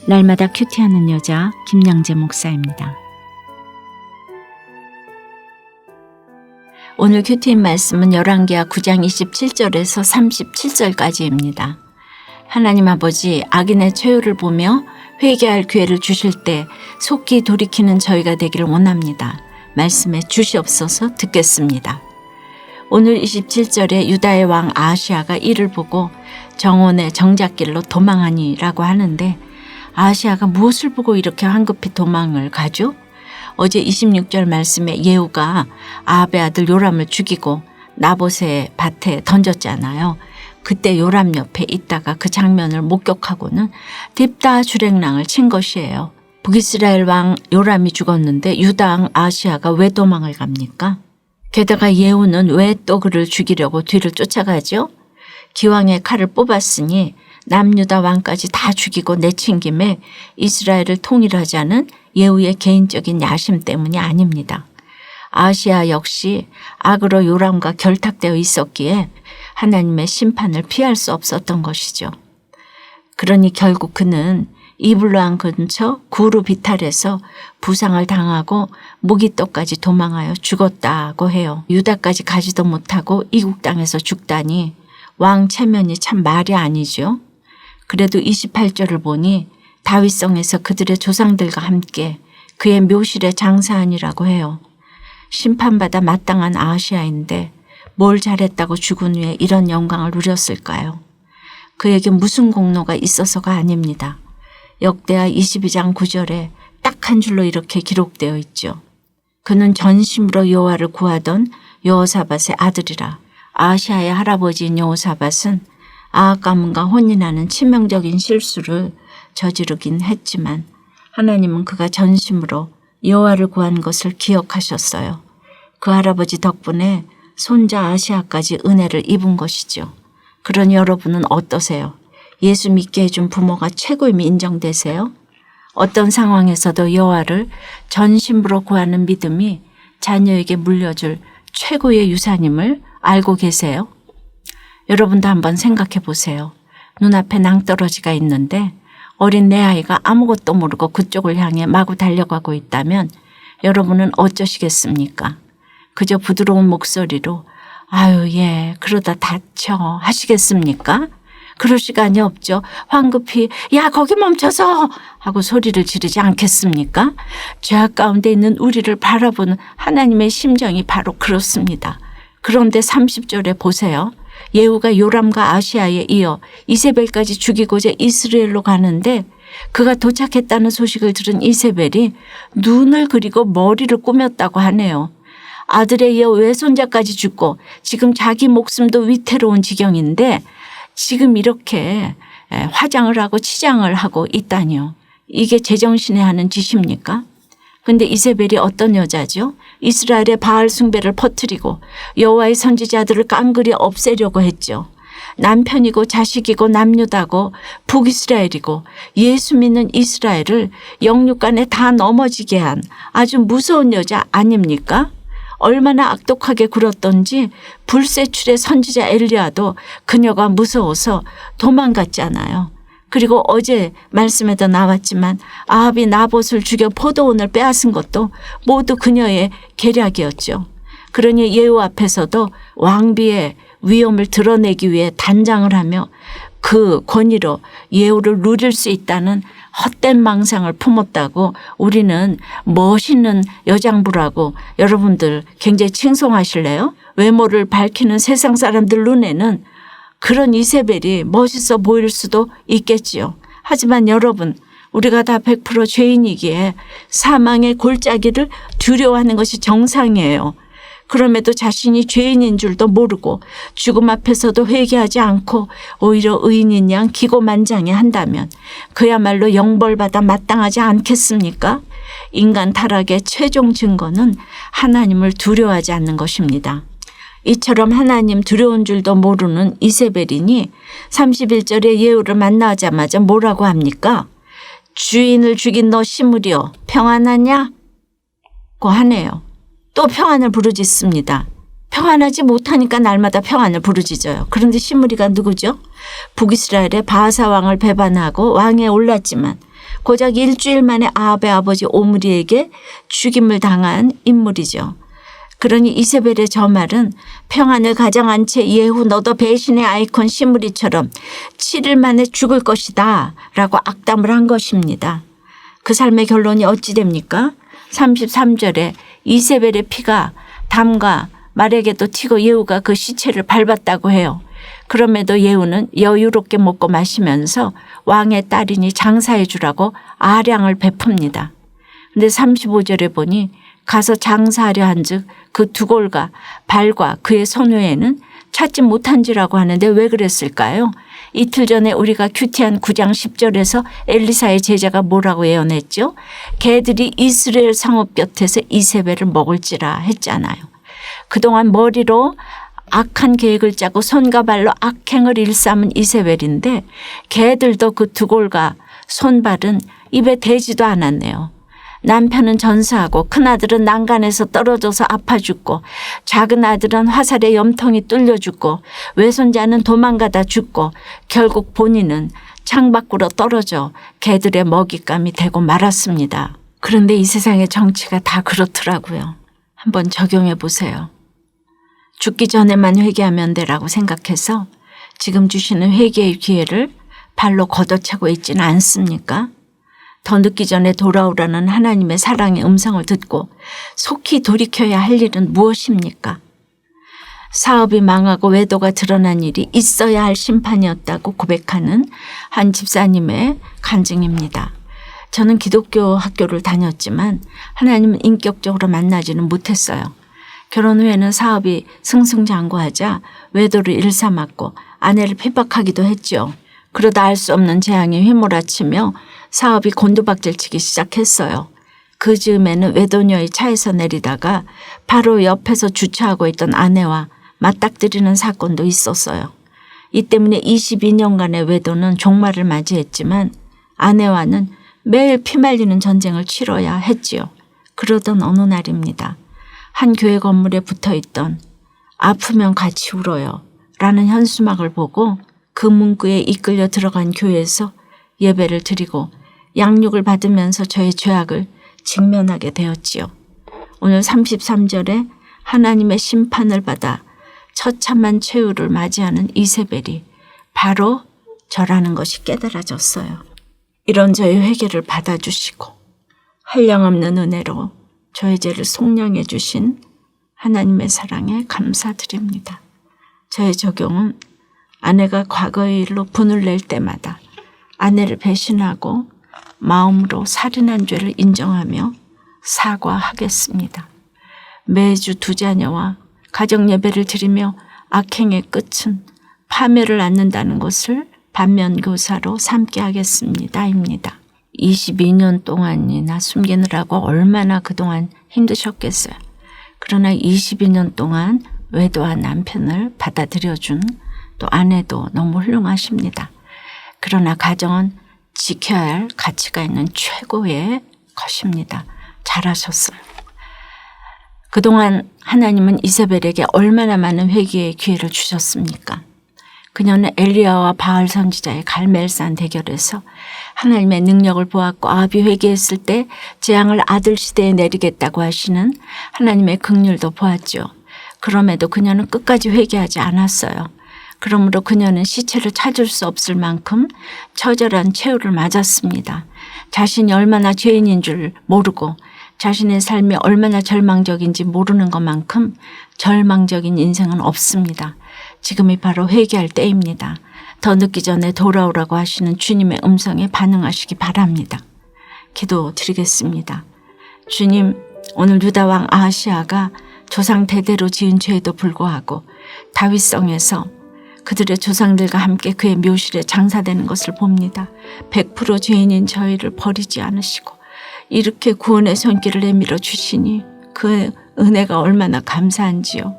날마다 큐티하는 여자 김양재 목사입니다. 오늘 큐티인 말씀은 열왕기하 9장 27절에서 37절까지입니다. 하나님 아버지 악인의 최후를 보며 회개할 기회를 주실 때 속히 돌이키는 저희가 되기를 원합니다. 말씀에 주시옵소서. 듣겠습니다. 오늘 27절에 유다의 왕 아하시아가 이를 보고 정원의 정잣길로 도망하니라고 하는데, 아하시아가 무엇을 보고 이렇게 황급히 도망을 가죠? 어제 26절 말씀에 예후가 아합의 아들 요람을 죽이고 나봇의 밭에 던졌잖아요. 그때 요람 옆에 있다가 그 장면을 목격하고는 딥다 주랭랑을 친 것이에요. 북이스라엘 왕 요람이 죽었는데 유다 왕 아하시아가 왜 도망을 갑니까? 게다가 예후는 왜 또 그를 죽이려고 뒤를 쫓아가죠? 기왕의 칼을 뽑았으니 남유다 왕까지 다 죽이고 내친 김에 이스라엘을 통일하자는 예후의 개인적인 야심 때문이 아닙니다. 아하시아 역시 악으로 요람과 결탁되어 있었기에 하나님의 심판을 피할 수 없었던 것이죠. 그러니 결국 그는 이블로암 근처 구르 비탈에서 부상을 당하고 무기토까지 도망하여 죽었다고 해요. 유다까지 가지도 못하고 이국 땅에서 죽다니 왕 체면이 참 말이 아니죠. 그래도 28절을 보니 다윗성에서 그들의 조상들과 함께 그의 묘실에 장사하니라고 해요. 심판받아 마땅한 아하시아인데 뭘 잘했다고 죽은 후에 이런 영광을 누렸을까요? 그에게 무슨 공로가 있어서가 아닙니다. 역대하 22장 9절에 딱 한 줄로 이렇게 기록되어 있죠. 그는 전심으로 여호와를 구하던 여호사밧의 아들이라. 아하시아의 할아버지인 여호사밧은 아합 가문과 혼인하는 치명적인 실수를 저지르긴 했지만 하나님은 그가 전심으로 여호와를 구한 것을 기억하셨어요. 그 할아버지 덕분에 손자 아하시아까지 은혜를 입은 것이죠. 그러니 여러분은 어떠세요? 예수 믿게 해준 부모가 최고임이 인정되세요? 어떤 상황에서도 여호와를 전심으로 구하는 믿음이 자녀에게 물려줄 최고의 유산임을 알고 계세요? 여러분도 한번 생각해 보세요. 눈앞에 낭떠러지가 있는데 어린 내 아이가 아무것도 모르고 그쪽을 향해 마구 달려가고 있다면 여러분은 어쩌시겠습니까? 그저 부드러운 목소리로 아유 예 그러다 다쳐 하시겠습니까? 그럴 시간이 없죠. 황급히 야 거기 멈춰서 하고 소리를 지르지 않겠습니까? 죄악 가운데 있는 우리를 바라보는 하나님의 심정이 바로 그렇습니다. 그런데 30절에 보세요. 예후가 요람과 아하시아에 이어 이세벨까지 죽이고자 이스라엘로 가는데 그가 도착했다는 소식을 들은 이세벨이 눈을 그리고 머리를 꾸몄다고 하네요. 아들에 이어 외손자까지 죽고 지금 자기 목숨도 위태로운 지경인데 지금 이렇게 화장을 하고 치장을 하고 있다니요. 이게 제정신에 하는 짓입니까? 근데 이세벨이 어떤 여자죠? 이스라엘의 바알 숭배를 퍼뜨리고 여호와의 선지자들을 깡그리 없애려고 했죠. 남편이고 자식이고 남유다고 북이스라엘이고 예수 믿는 이스라엘을 영육간에 다 넘어지게 한 아주 무서운 여자 아닙니까? 얼마나 악독하게 굴었던지 불세출의 선지자 엘리야도 그녀가 무서워서 도망갔잖아요. 그리고 어제 말씀에도 나왔지만 아합이 나봇을 죽여 포도원을 빼앗은 것도 모두 그녀의 계략이었죠. 그러니 예후 앞에서도 왕비의 위엄을 드러내기 위해 단장을 하며 그 권위로 예후를 누릴 수 있다는 헛된 망상을 품었다고 우리는 멋있는 여장부라고 여러분들 굉장히 칭송하실래요? 외모를 밝히는 세상 사람들 눈에는 그런 이세벨이 멋있어 보일 수도 있겠지요. 하지만 여러분 우리가 다 100% 죄인이기에 사망의 골짜기를 두려워하는 것이 정상이에요. 그럼에도 자신이 죄인인 줄도 모르고 죽음 앞에서도 회개하지 않고 오히려 의인인 양 기고만장해 한다면 그야말로 영벌받아 마땅하지 않겠습니까? 인간 타락의 최종 증거는 하나님을 두려워하지 않는 것입니다. 이처럼 하나님 두려운 줄도 모르는 이세벨이니 31절에 예후를 만나자마자 뭐라고 합니까? 주인을 죽인 너 시므리여 평안하냐? 고 하네요. 또 평안을 부르짖습니다. 평안하지 못하니까 날마다 평안을 부르짖어요. 그런데 시므리가 누구죠? 북이스라엘의 바하사 왕을 배반하고 왕에 올랐지만 고작 일주일 만에 아합의 아버지 오므리에게 죽임을 당한 인물이죠. 그러니 이세벨의 저 말은 평안을 가장한 채 예후 너도 배신의 아이콘 시므리처럼 7일 만에 죽을 것이다 라고 악담을 한 것입니다. 그 삶의 결론이 어찌 됩니까? 33절에 이세벨의 피가 담과 말에게도 튀고 예후가 그 시체를 밟았다고 해요. 그럼에도 예후는 여유롭게 먹고 마시면서 왕의 딸이니 장사해 주라고 아량을 베풉니다. 근데 35절에 보니 가서 장사하려 한즉 그 두골과 발과 그의 손 외에는 찾지 못한지라고 하는데 왜 그랬을까요? 이틀 전에 우리가 큐티한 9장 10절에서 엘리사의 제자가 뭐라고 예언했죠? 개들이 이스라엘 성읍 곁에서 이세벨을 먹을지라 했잖아요. 그동안 머리로 악한 계획을 짜고 손과 발로 악행을 일삼은 이세벨인데 개들도 그 두골과 손발은 입에 대지도 않았네요. 남편은 전사하고 큰아들은 난간에서 떨어져서 아파 죽고 작은 아들은 화살에 염통이 뚫려 죽고 외손자는 도망가다 죽고 결국 본인은 창밖으로 떨어져 개들의 먹잇감이 되고 말았습니다. 그런데 이 세상의 정치가 다 그렇더라고요. 한번 적용해 보세요. 죽기 전에만 회개하면 되라고 생각해서 지금 주시는 회개의 기회를 발로 걷어차고 있지는 않습니까? 더 늦기 전에 돌아오라는 하나님의 사랑의 음성을 듣고 속히 돌이켜야 할 일은 무엇입니까? 사업이 망하고 외도가 드러난 일이 있어야 할 심판이었다고 고백하는 한 집사님의 간증입니다. 저는 기독교 학교를 다녔지만 하나님은 인격적으로 만나지는 못했어요. 결혼 후에는 사업이 승승장구하자 외도를 일삼았고 아내를 핍박하기도 했죠. 그러다 알 수 없는 재앙이 휘몰아치며 사업이 곤두박질치기 시작했어요. 그 즈음에는 외도녀의 차에서 내리다가 바로 옆에서 주차하고 있던 아내와 맞닥뜨리는 사건도 있었어요. 이 때문에 22년간의 외도는 종말을 맞이했지만 아내와는 매일 피말리는 전쟁을 치러야 했지요. 그러던 어느 날입니다. 한 교회 건물에 붙어있던 아프면 같이 울어요 라는 현수막을 보고 그 문구에 이끌려 들어간 교회에서 예배를 드리고 양육을 받으면서 저의 죄악을 직면하게 되었지요. 오늘 33절에 하나님의 심판을 받아 처참한 최후를 맞이하는 이세벨이 바로 저라는 것이 깨달아졌어요. 이런 저의 회개를 받아주시고 한량없는 은혜로 저의 죄를 속량해 주신 하나님의 사랑에 감사드립니다. 저의 적용은 아내가 과거의 일로 분을 낼 때마다 아내를 배신하고 마음으로 살인한 죄를 인정하며 사과하겠습니다. 매주 두 자녀와 가정 예배를 드리며 악행의 끝은 파멸을 않는다는 것을 반면교사로 삼게 하겠습니다. 입니다. 22년 동안이나 숨기느라고 얼마나 그동안 힘드셨겠어요. 그러나 22년 동안 외도한 남편을 받아들여준 또 아내도 너무 훌륭하십니다. 그러나 가정은 지켜야 할 가치가 있는 최고의 것입니다. 잘하셨어요. 그동안 하나님은 이세벨에게 얼마나 많은 회개의 기회를 주셨습니까? 그녀는 엘리야와 바알 선지자의 갈멜산 대결에서 하나님의 능력을 보았고 아합이 회개했을 때 재앙을 아들 시대에 내리겠다고 하시는 하나님의 긍휼도 보았죠. 그럼에도 그녀는 끝까지 회개하지 않았어요. 그러므로 그녀는 시체를 찾을 수 없을 만큼 처절한 최후를 맞았습니다. 자신이 얼마나 죄인인 줄 모르고 자신의 삶이 얼마나 절망적인지 모르는 것만큼 절망적인 인생은 없습니다. 지금이 바로 회개할 때입니다. 더 늦기 전에 돌아오라고 하시는 주님의 음성에 반응하시기 바랍니다. 기도 드리겠습니다. 주님, 오늘 유다 왕 아하시아가 조상 대대로 지은 죄에도 불구하고 다윗성에서 그들의 조상들과 함께 그의 묘실에 장사되는 것을 봅니다. 100% 죄인인 저희를 버리지 않으시고 이렇게 구원의 손길을 내밀어 주시니 그 은혜가 얼마나 감사한지요.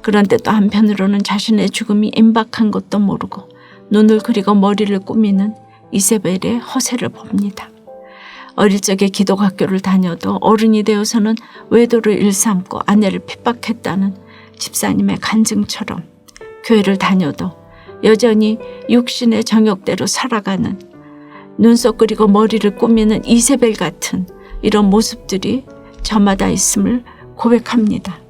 그런데 또 한편으로는 자신의 죽음이 임박한 것도 모르고 눈을 그리고 머리를 꾸미는 이세벨의 허세를 봅니다. 어릴 적에 기독학교를 다녀도 어른이 되어서는 외도를 일삼고 아내를 핍박했다는 집사님의 간증처럼 교회를 다녀도 여전히 육신의 정욕대로 살아가는 눈썹 그리고 머리를 꾸미는 이세벨 같은 이런 모습들이 저마다 있음을 고백합니다.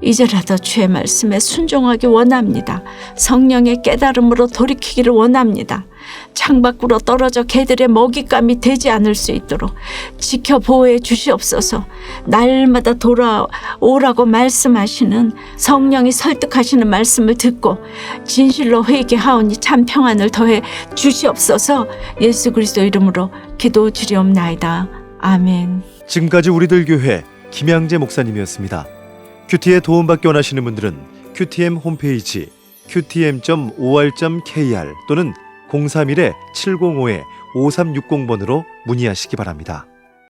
이제라도 주의 말씀에 순종하기 원합니다. 성령의 깨달음으로 돌이키기를 원합니다. 창밖으로 떨어져 개들의 먹잇감이 되지 않을 수 있도록 지켜 보호해 주시옵소서. 날마다 돌아오라고 말씀하시는 성령이 설득하시는 말씀을 듣고 진실로 회개하오니 참 평안을 더해 주시옵소서. 예수 그리스도 이름으로 기도드리옵나이다. 아멘. 지금까지 우리들 교회 김양재 목사님이었습니다. 큐티에 도움받기 원하시는 분들은 QTM 홈페이지 qtm.or.kr 또는 031-705-5360번으로 문의하시기 바랍니다.